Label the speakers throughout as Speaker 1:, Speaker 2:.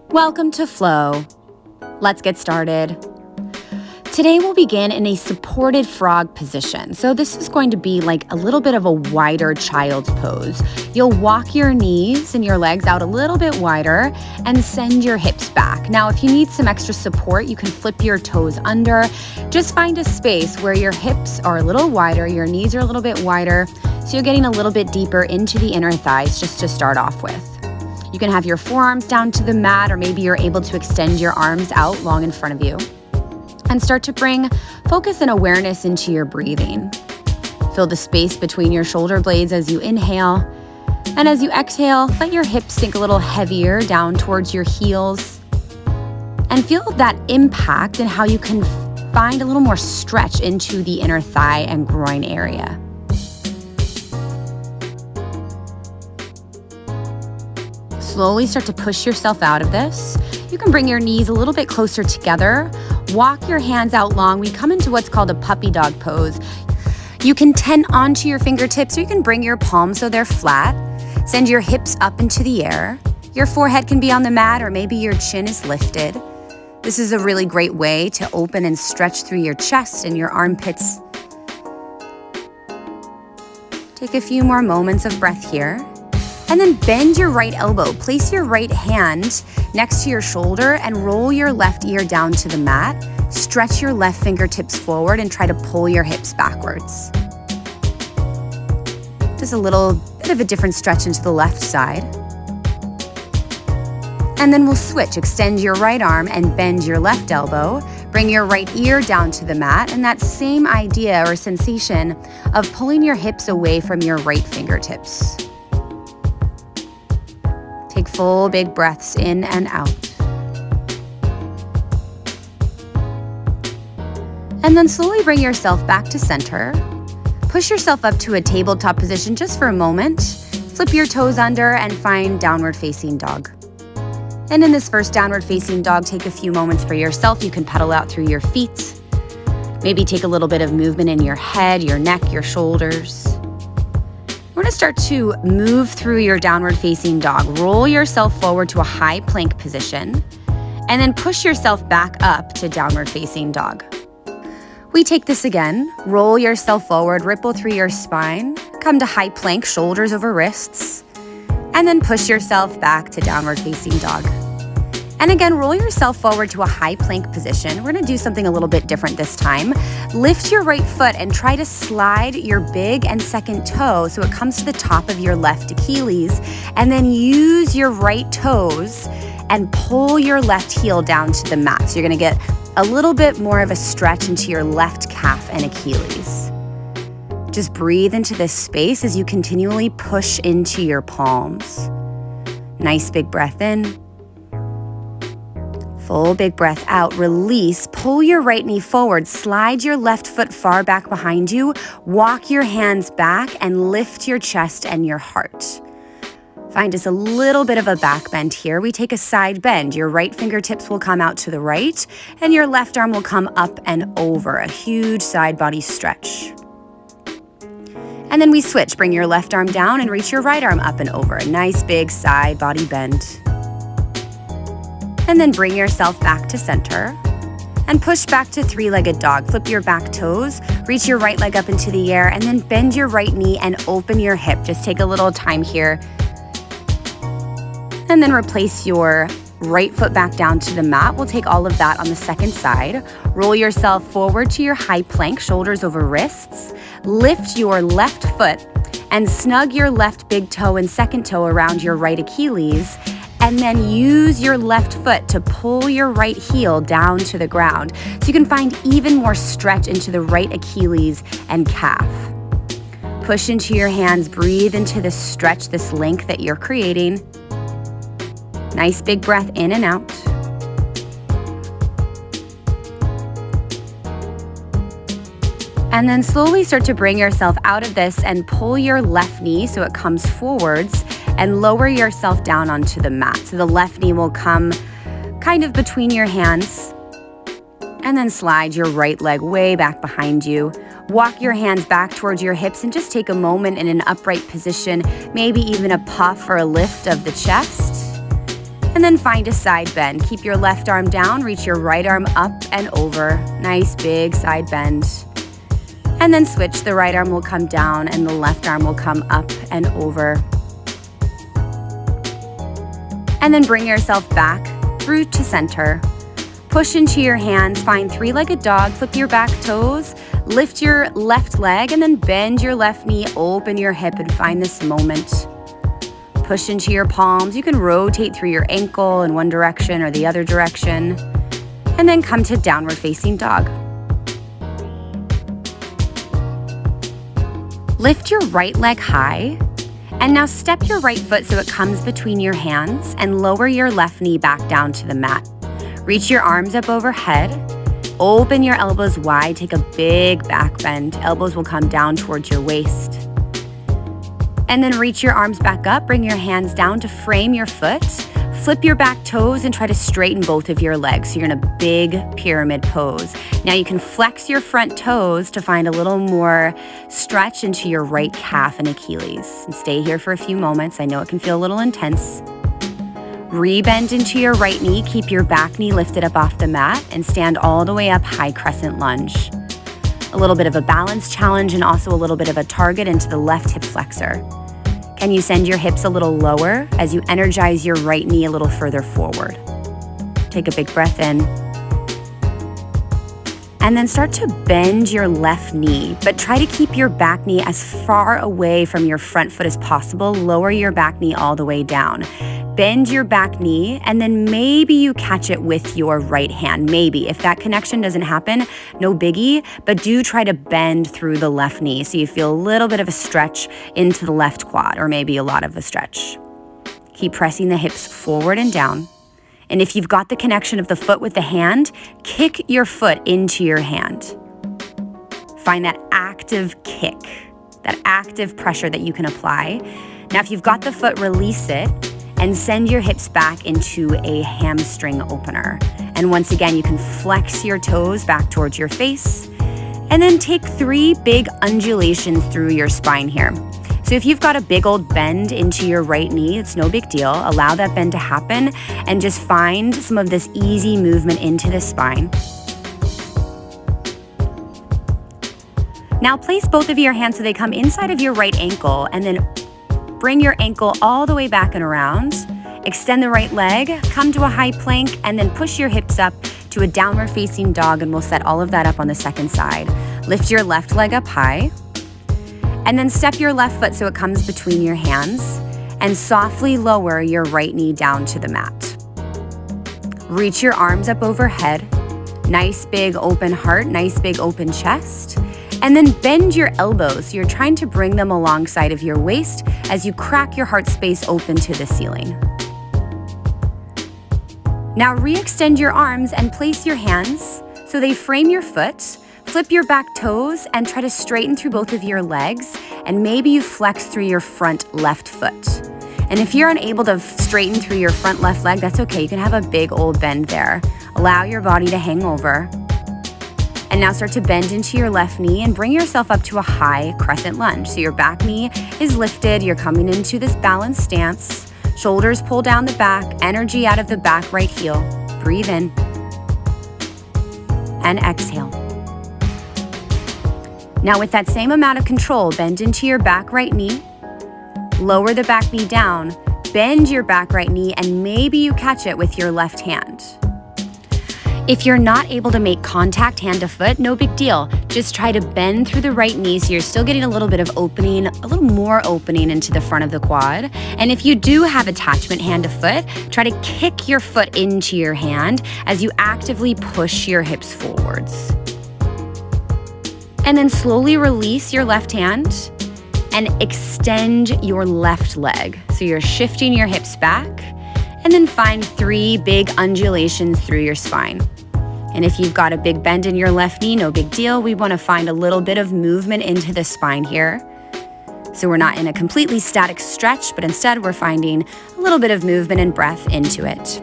Speaker 1: Welcome to Flow. Let's get started. Today we'll begin in a supported frog position. So this is going to be like a little bit of a wider child's pose. You'll walk your knees and your legs out a little bit wider and send your hips back. Now, if you need some extra support, you can flip your toes under. Just find a space where your hips are a little wider, your knees are a little bit wider, so you're getting a little bit deeper into the inner thighs just to start off with. You can have your forearms down to the mat, or maybe you're able to extend your arms out long in front of you. And start to bring focus and awareness into your breathing. Fill the space between your shoulder blades as you inhale. And as you exhale, let your hips sink a little heavier down towards your heels. And feel that impact and how you can find a little more stretch into the inner thigh and groin area. Slowly start to push yourself out of this. You can bring your knees a little bit closer together. Walk your hands out long. We come into what's called a puppy dog pose. You can tend onto your fingertips, or you can bring your palms so they're flat. Send your hips up into the air. Your forehead can be on the mat, or maybe your chin is lifted. This is a really great way to open and stretch through your chest and your armpits. Take a few more moments of breath here. And then bend your right elbow. Place your right hand next to your shoulder and roll your left ear down to the mat. Stretch your left fingertips forward and try to pull your hips backwards. Just a little bit of a different stretch into the left side. And then we'll switch. Extend your right arm and bend your left elbow. Bring your right ear down to the mat. And that same idea or sensation of pulling your hips away from your right fingertips. Take full big breaths in and out. And then slowly bring yourself back to center. Push yourself up to a tabletop position just for a moment. Flip your toes under and find downward facing dog. And in this first downward facing dog, take a few moments for yourself. You can pedal out through your feet. Maybe take a little bit of movement in your head, your neck, your shoulders. We're going to start to move through your downward facing dog. Roll yourself forward to a high plank position, and then push yourself back up to downward facing dog. We take this again. Roll yourself forward, ripple through your spine, come to high plank, shoulders over wrists, and then push yourself back to downward facing dog. And again, roll yourself forward to a high plank position. We're gonna do something a little bit different this time. Lift your right foot and try to slide your big and second toe so it comes to the top of your left Achilles, and then use your right toes and pull your left heel down to the mat. So you're gonna get a little bit more of a stretch into your left calf and Achilles. Just breathe into this space as you continually push into your palms. Nice big breath in. Full big breath out, release, pull your right knee forward, slide your left foot far back behind you, walk your hands back and lift your chest and your heart. Find just a little bit of a back bend here. We take a side bend. Your right fingertips will come out to the right and your left arm will come up and over, a huge side body stretch. And then we switch, bring your left arm down and reach your right arm up and over, a nice big side body bend. And then bring yourself back to center and push back to three-legged dog. Flip your back toes, reach your right leg up into the air, and then bend your right knee and open your hip. Just take a little time here. And then replace your right foot back down to the mat. We'll take all of that on the second side. Roll yourself forward to your high plank, shoulders over wrists. Lift your left foot and snug your left big toe and second toe around your right Achilles. And then use your left foot to pull your right heel down to the ground so you can find even more stretch into the right Achilles and calf. Push into your hands, breathe into this stretch, this length that you're creating. Nice big breath in and out. And then slowly start to bring yourself out of this and pull your left knee so it comes forwards and lower yourself down onto the mat. So the left knee will come kind of between your hands, and then slide your right leg way back behind you. Walk your hands back towards your hips and just take a moment in an upright position, maybe even a puff or a lift of the chest. And then find a side bend. Keep your left arm down, reach your right arm up and over. Nice big side bend. And then switch, the right arm will come down and the left arm will come up and over. And then bring yourself back through to center. Push into your hands, find three-legged dog, flip your back toes, lift your left leg, and then bend your left knee, open your hip, and find this moment. Push into your palms. You can rotate through your ankle in one direction or the other direction. And then come to downward facing dog. Lift your right leg high. And now step your right foot so it comes between your hands and lower your left knee back down to the mat. Reach your arms up overhead. Open your elbows wide. Take a big back bend. Elbows will come down towards your waist. And then reach your arms back up, bring your hands down to frame your foot, flip your back toes and try to straighten both of your legs. So you're in a big pyramid pose. Now you can flex your front toes to find a little more stretch into your right calf and Achilles. And stay here for a few moments. I know it can feel a little intense. Rebend into your right knee, keep your back knee lifted up off the mat and stand all the way up, high crescent lunge. A little bit of a balance challenge and also a little bit of a target into the left hip flexor. Can you send your hips a little lower as you energize your right knee a little further forward? Take a big breath in. And then start to bend your left knee, but try to keep your back knee as far away from your front foot as possible. Lower your back knee all the way down. Bend your back knee, and then maybe you catch it with your right hand. Maybe. If that connection doesn't happen, no biggie, but do try to bend through the left knee so you feel a little bit of a stretch into the left quad, or maybe a lot of a stretch. Keep pressing the hips forward and down. And if you've got the connection of the foot with the hand, kick your foot into your hand. Find that active kick, that active pressure that you can apply. Now, if you've got the foot, release it and send your hips back into a hamstring opener. And once again, you can flex your toes back towards your face and then take 3 big undulations through your spine here. So if you've got a big old bend into your right knee, it's no big deal. Allow that bend to happen and just find some of this easy movement into the spine. Now place both of your hands so they come inside of your right ankle and then bring your ankle all the way back and around. Extend the right leg, come to a high plank, and then push your hips up to a downward facing dog, and we'll set all of that up on the second side. Lift your left leg up high. And then step your left foot so it comes between your hands and softly lower your right knee down to the mat. Reach your arms up overhead. Nice big open heart, nice big open chest. And then bend your elbows. So you're trying to bring them alongside of your waist as you crack your heart space open to the ceiling. Now re-extend your arms and place your hands so they frame your foot. Flip your back toes and try to straighten through both of your legs, and maybe you flex through your front left foot. And if you're unable to straighten through your front left leg, that's okay. You can have a big old bend there. Allow your body to hang over. And now start to bend into your left knee and bring yourself up to a high crescent lunge. So your back knee is lifted. You're coming into this balanced stance. Shoulders pull down the back, energy out of the back right heel. Breathe in and exhale. Now with that same amount of control, bend into your back right knee, lower the back knee down, bend your back right knee, and maybe you catch it with your left hand. If you're not able to make contact hand to foot, no big deal. Just try to bend through the right knee so you're still getting a little bit of opening, a little more opening into the front of the quad. And if you do have attachment hand to foot, try to kick your foot into your hand as you actively push your hips forwards. And then slowly release your left hand and extend your left leg. So you're shifting your hips back, and then find 3 big undulations through your spine. And if you've got a big bend in your left knee, no big deal. We want to find a little bit of movement into the spine here. So we're not in a completely static stretch, but instead we're finding a little bit of movement and breath into it.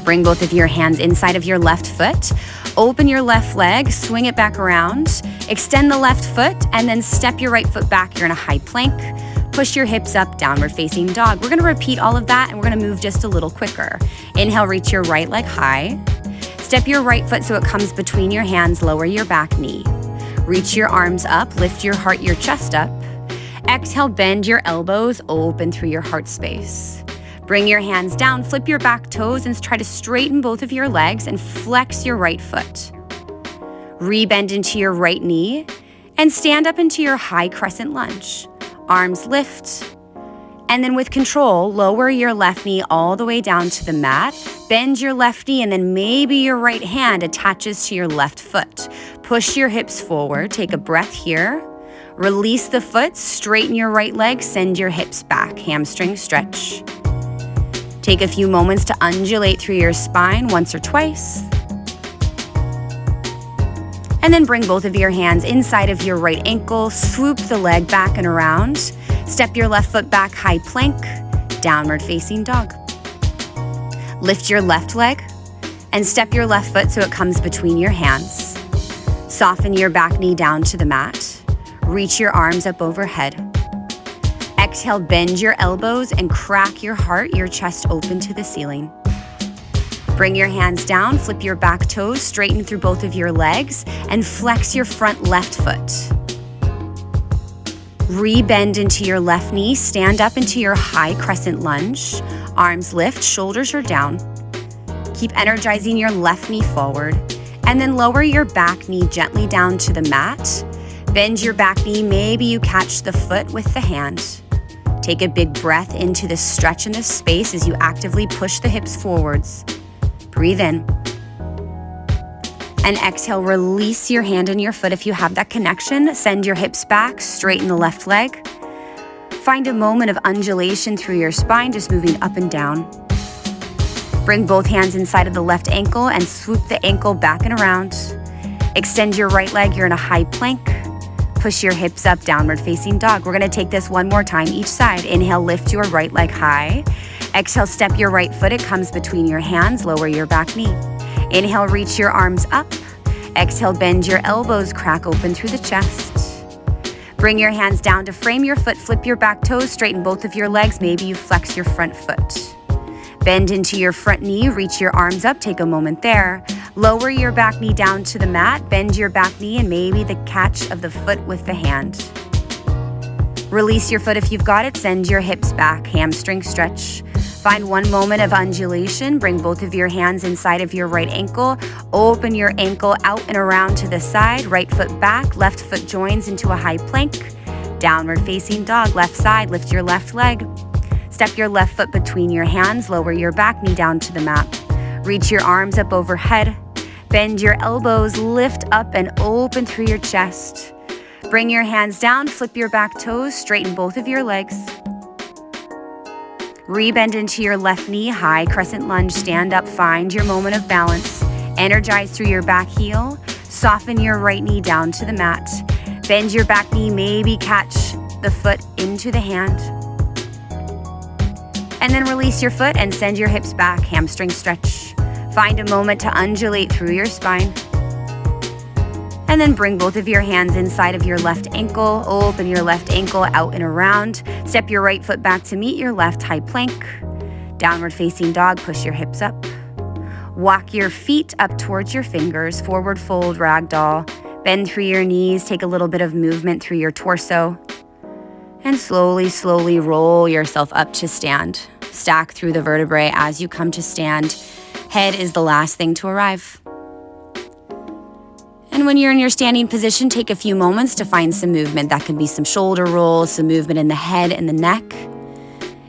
Speaker 1: Bring both of your hands inside of your left foot. Open your left leg, swing it back around, extend the left foot, and then step your right foot back. You're in a high plank. Push your hips up, downward facing dog. We're gonna repeat all of that and we're gonna move just a little quicker. Inhale, reach your right leg high. Step your right foot so it comes between your hands, lower your back knee. Reach your arms up, lift your heart, your chest up. Exhale, bend your elbows, open through your heart space. Bring your hands down, flip your back toes and try to straighten both of your legs and flex your right foot. Rebend into your right knee and stand up into your high crescent lunge. Arms lift, and then with control, lower your left knee all the way down to the mat. Bend your left knee and then maybe your right hand attaches to your left foot. Push your hips forward, take a breath here. Release the foot, straighten your right leg, send your hips back, hamstring stretch. Take a few moments to undulate through your spine once or twice. And then bring both of your hands inside of your right ankle, swoop the leg back and around. Step your left foot back, high plank, downward facing dog. Lift your left leg and step your left foot so it comes between your hands. Soften your back knee down to the mat. Reach your arms up overhead. Exhale, bend your elbows and crack your heart, your chest open to the ceiling. Bring your hands down, flip your back toes, straighten through both of your legs, and flex your front left foot. Rebend into your left knee, stand up into your high crescent lunge. Arms lift, shoulders are down. Keep energizing your left knee forward, and then lower your back knee gently down to the mat. Bend your back knee, maybe you catch the foot with the hand. Take a big breath into this stretch in this space as you actively push the hips forwards. Breathe in. And exhale, release your hand and your foot if you have that connection. Send your hips back, straighten the left leg. Find a moment of undulation through your spine, just moving up and down. Bring both hands inside of the left ankle and swoop the ankle back and around. Extend your right leg, you're in a high plank. Push your hips up, downward facing dog. We're gonna take this one more time each side. Inhale, lift your right leg high. Exhale, step your right foot, it comes between your hands, lower your back knee. Inhale, reach your arms up. Exhale, bend your elbows, crack open through the chest. Bring your hands down to frame your foot, flip your back toes, straighten both of your legs, maybe you flex your front foot. Bend into your front knee, reach your arms up, take a moment there. Lower your back knee down to the mat, bend your back knee and maybe the catch of the foot with the hand. Release your foot if you've got it, send your hips back, hamstring stretch. Find one moment of undulation, bring both of your hands inside of your right ankle, open your ankle out and around to the side, right foot back, left foot joins into a high plank, downward facing dog, left side, lift your left leg. Step your left foot between your hands, lower your back knee down to the mat. Reach your arms up overhead, bend your elbows, lift up and open through your chest. Bring your hands down, flip your back toes, straighten both of your legs. Rebend into your left knee, high crescent lunge, stand up, find your moment of balance. Energize through your back heel, soften your right knee down to the mat. Bend your back knee, maybe catch the foot into the hand. And then release your foot and send your hips back, hamstring stretch. Find a moment to undulate through your spine. And then bring both of your hands inside of your left ankle, open your left ankle out and around. Step your right foot back to meet your left high plank. Downward facing dog, push your hips up. Walk your feet up towards your fingers, forward fold, ragdoll. Bend through your knees, take a little bit of movement through your torso. And slowly, slowly roll yourself up to stand. Stack through the vertebrae as you come to stand. Head is the last thing to arrive. And when you're in your standing position, take a few moments to find some movement. That can be some shoulder rolls, some movement in the head and the neck.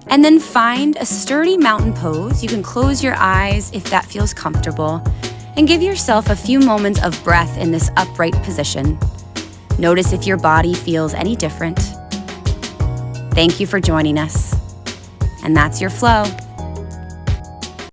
Speaker 1: And then find a sturdy mountain pose. You can close your eyes if that feels comfortable. And give yourself a few moments of breath in this upright position. Notice if your body feels any different. Thank you for joining us. And that's your flow.